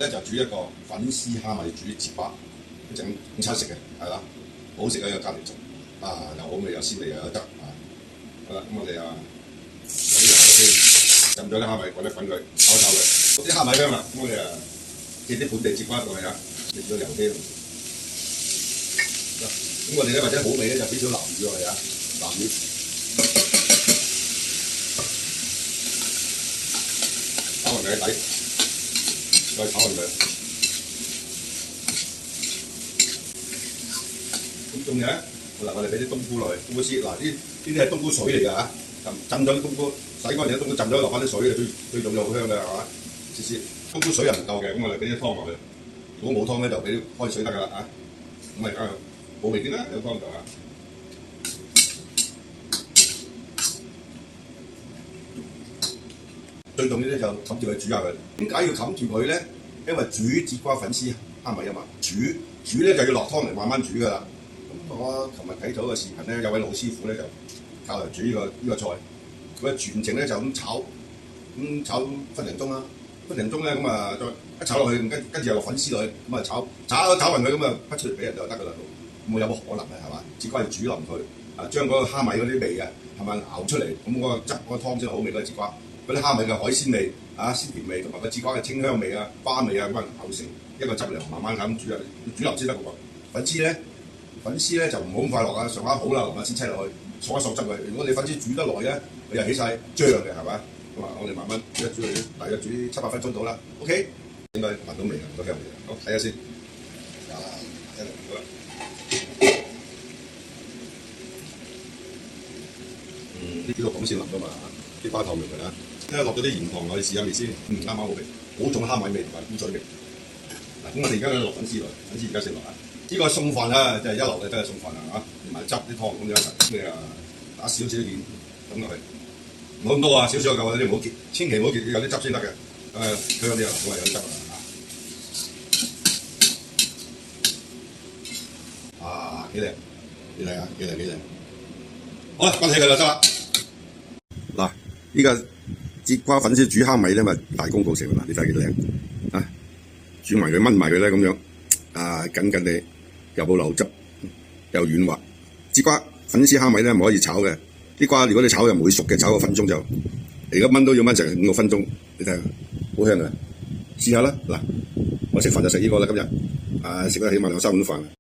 咧就煮一個粉絲蝦米煮節瓜，整午餐食嘅，係啦，好食啊！呢個隔離做啊，又好味又鮮味又有得啊！好啦，咁我哋啊有啲油先，浸咗啲蝦米滾一滾佢，炒一炒佢，啲蝦米香啦，咁我哋啊切啲本地節瓜落去啊，切咗油先。咁我哋咧或者好味咧就俾少南乳落去啊，南乳。炒勻佢底，再炒勻佢。咁仲有咧，嗱我哋俾啲冬菇落去，冬菇絲，嗱呢啲係冬菇水嚟㗎嚇，浸咗啲冬菇，洗乾淨啲冬菇浸咗落翻啲水，最重要好香嘅係嘛？試冬菇水又唔夠嘅，咁我哋俾啲湯落去。如果冇湯咧，就俾啲開水得㗎啦嚇。咁咪好味啲啦，有湯就嚇。最重要咧就冚住佢煮下佢。點解要冚住佢咧？因為煮節瓜粉絲蝦米啊嘛，煮咧就要落湯嚟慢慢煮㗎啦。咁我琴日睇咗個視頻咧，有位老師傅咧就教人煮呢個菜，佢全程咧就咁炒，分零鐘啦，分零鐘咧咁啊再一炒落去，跟住又落粉絲落去，咁啊炒勻佢，咁啊滗出嚟俾人就得㗎啦。咁有乜可能啊？係嘛？節瓜要煮腍佢，啊將嗰個蝦米嗰啲味啊係咪熬出嚟？咁嗰個汁嗰個湯先好味嗰個節瓜。嗰啲蝦米嘅海鮮味啊、鮮甜味同埋個節瓜嘅清香味啊、花味啊咁啊熬成一個汁嚟，慢慢咁煮啊，煮腍先得㗎喎。粉絲咧就唔好咁快落啊，上下好啦，落先擠落去，索一索汁佢。如果你粉絲煮得耐咧，佢又起晒漿嘅係嘛？咁啊，我哋慢慢煮佢，大約煮7-8分鐘到啦。OK， 應該聞到味啦，都香味啦。好，睇下先。啊，真係好啦。呢幾個咁先腍㗎嘛，啲花透明㗎啦。因為落咗啲鹽糖落去試下味先，啱啱好味，好重蝦米味同埋菇水味。嗱，咁我哋而家落粉絲落，粉絲而家食落啊。呢個餸飯啊，就係一流嘅真係餸飯啊嚇，連埋汁啲湯咁樣，你啊打少少鹽咁落去，唔好咁多啊，少少就夠啦，你唔好結，千祈唔好結，有啲汁先得嘅，香啲啊，我係有啲汁啊幾靚，幾靚啊，幾靚幾靚，好啦，關起佢啦得啦。嗱，呢個節瓜粉絲煮蝦米咧，咪大功告成啦，你睇幾靚啊！煮埋佢炆埋佢咧咁樣啊，緊緊地。又冇流汁，又軟滑。節瓜粉絲蝦米咧唔可以炒嘅，啲瓜如果你炒又唔會熟嘅，炒個分鐘就。而家炆都要炆成5個分鐘，你睇下，好香嘅。試下啦，嗱，我食飯就食呢個啦，今日食得起碼2-3碗飯。